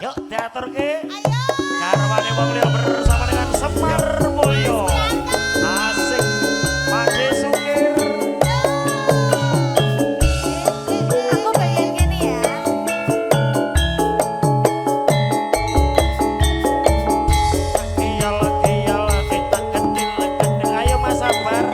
Yuk teater ke. Ayo. Karwane wong liya bersama dengan Semar Mulyo. Asik Pak Sukir. Aku bagian gini ya. Kiyal kita kecil ayo Mas Sabar.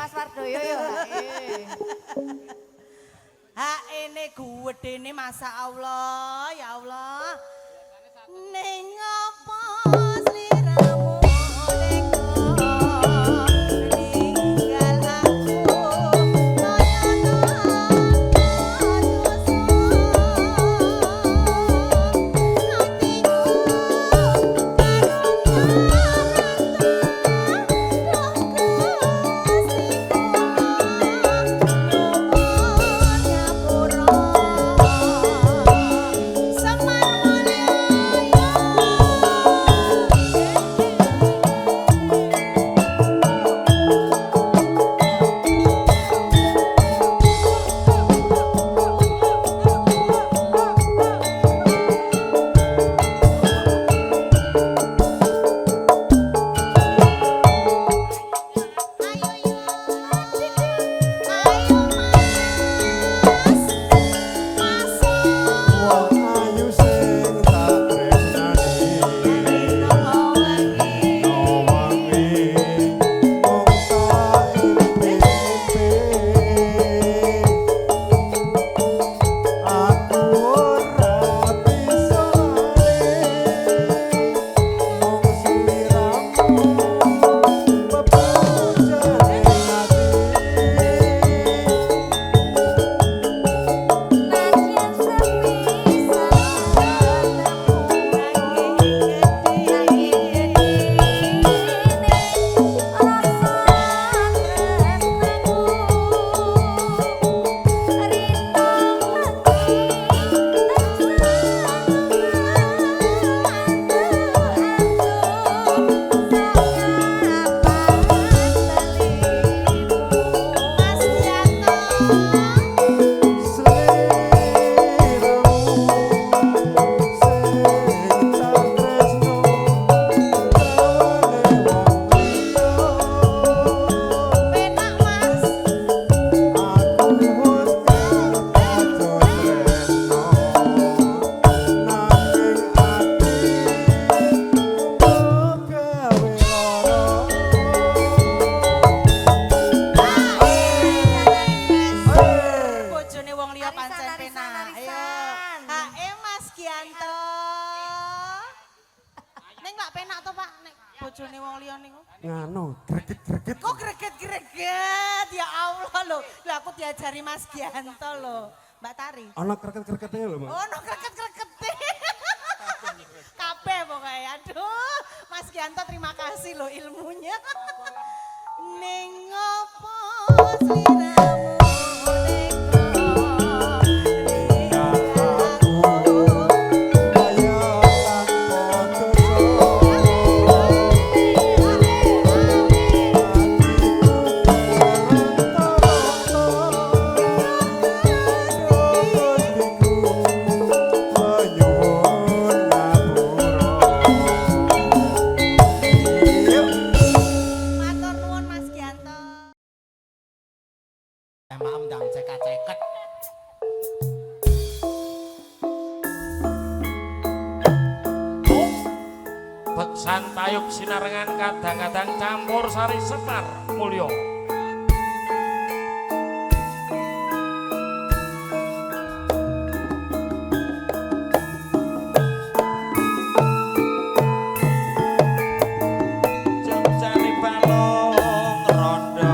Mas Wardoyo yo. Ini gedene masa Allah, ya Allah. Ning apa sliramu ninggal bojone wong liya niku? Nganu, greget-greget. Kok greget-greget? Ya Allah lho. Lah aku diajari Mas Gianto lho. Mbak Tari. Ana greget-gregetnya lho, Mas. Ono greget-gregete. Aduh, Mas Gianto terima kasih loh ilmunya. Ning opo sliramu matur nuwun Mas Gianto. Maem ndang ceket-ceket. Beksan payuk sinarengan kadang-kadang campur sari Semar Mulyo. Jejane balong rondo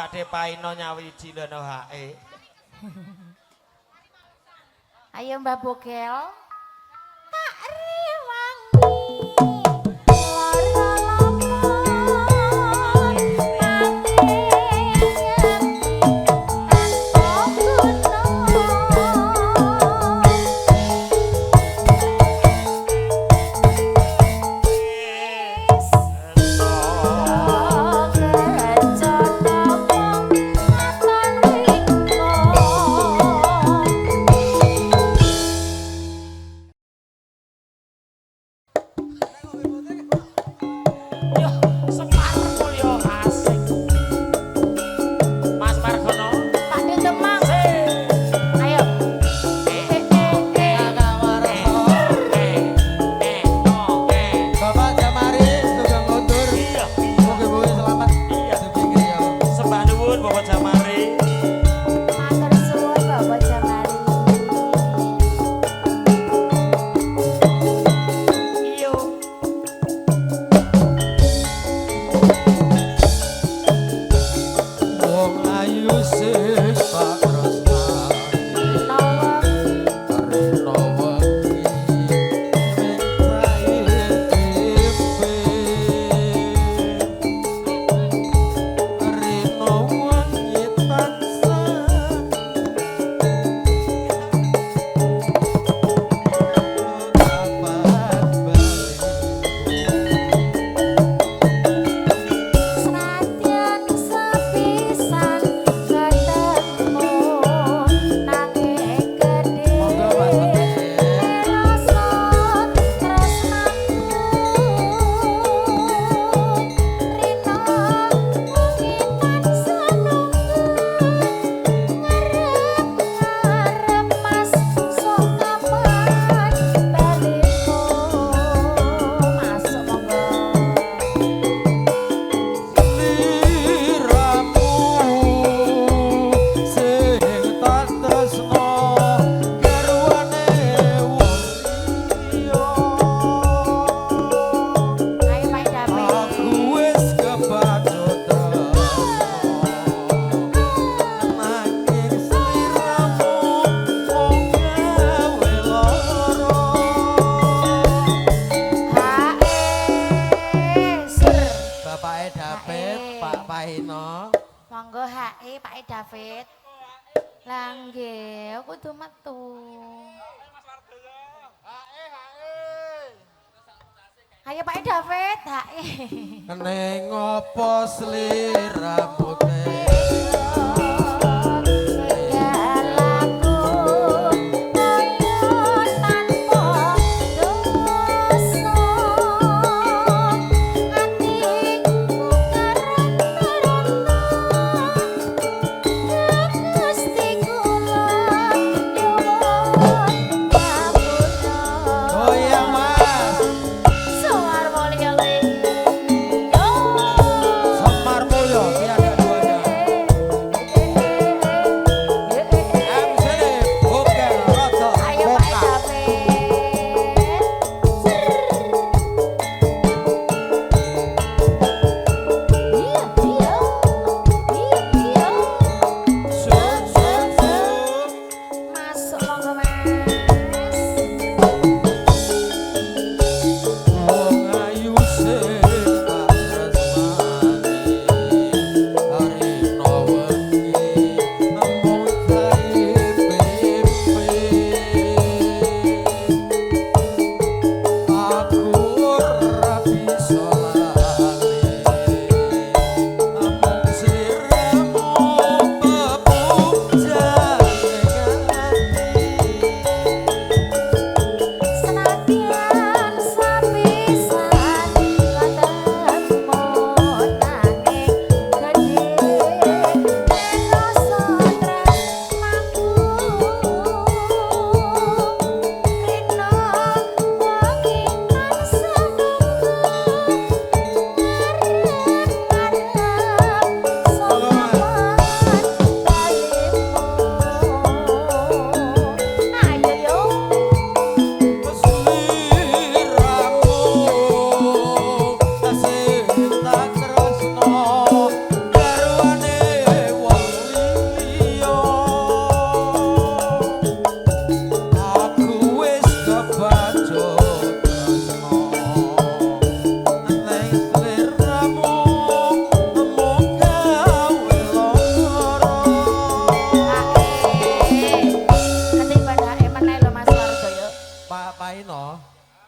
Pakde Paino nyawiji lono hae. Ayo Mbak Bogel. Tak rewangi. Semar Mulyo asik. Mas Margono. Pakde Demang. Ayo. Bapak Jamari tukang motor. Iya. Mugi-mugi selamat. Iya. Sepinggir ya. Sembah nuwun Bapak Jamari. Matur suwun Bapak Jamari. Iyo. Wong ayu sing tak tresnani. Nawa Karena wengi ning prae tipe. Karena wengi tansah dapat balik. senadyan sepisan ketemu nanging gedhe Monggo Pak Budi. rasa tresnaku rina wengi tansah nunggu ngarep mas sok kapan balikmu masuk monggo. Sliramu sing tak tresno garwane wong liya. Ayo Pak David. Aku wis kebacut tresno nanging sliramu mung gawe lara. Sur. Bapake David, Pak Paino. Monggo HE Pak David. Lah nggih, aku kudu metu. Ayo Pak David, HE. Neng opo sliramu teh? Segalaku koyo tanpa dosa. Atiku karon-karono. Gusti kula nyuwun pamuna. Goyang Mas, Semar Mulyo. Semar Mulyo, tiada duanya.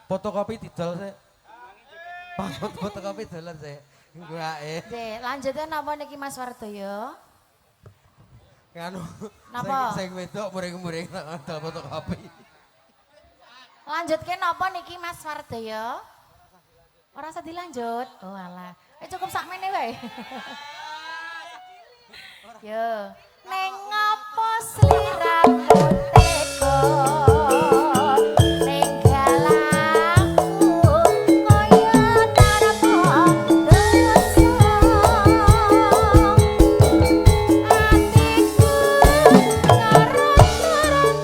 fotokopi didol sih. Fotokopi dolan sih. Enggak Dek, lanjutnya napa niki Mas Wardoyo? Nganu. Napa? Sing wedok muring-muring nang dol fotokopi. Lanjutke napa niki Mas Wardoyo? Ora usah dilanjut. Oh alah. Cukup sakmene wae. Yo. Neng ngopo sliramu teko? Neng galaku kaya tanpa dosa. Atiku ngarep-ngarep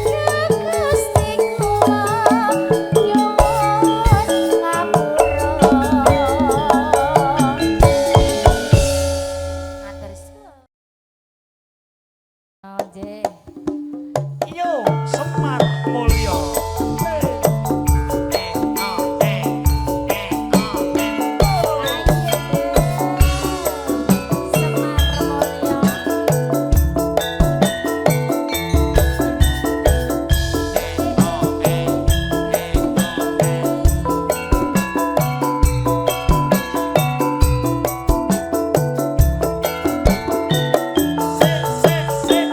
ya Gusti kula nyuwun ngapura. Matur suwun. Oke. Yo Semar Mulyo. Sip, sip, sip.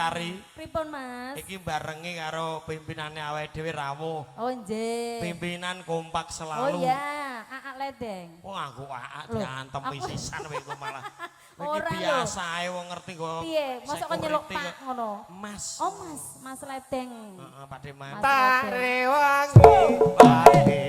Tari. Pripun Mas? Iki barengi karo pimpinane awake dhewe Rawuh. Oh nggih. Pimpinan kompak Oh selalu. iya, Aak Ledeng. Wong aku aak Loh, diantem pisan kowe iku malah. Iki Ora lho. biasa ae wong ngerti kok. Piye? Mosok kok nyeluk security Pak kok. ngono? Mas. Oh Mas, Mas Ledeng. Heeh, Pak Deman. Mas Tak Ledeng. rewangi pake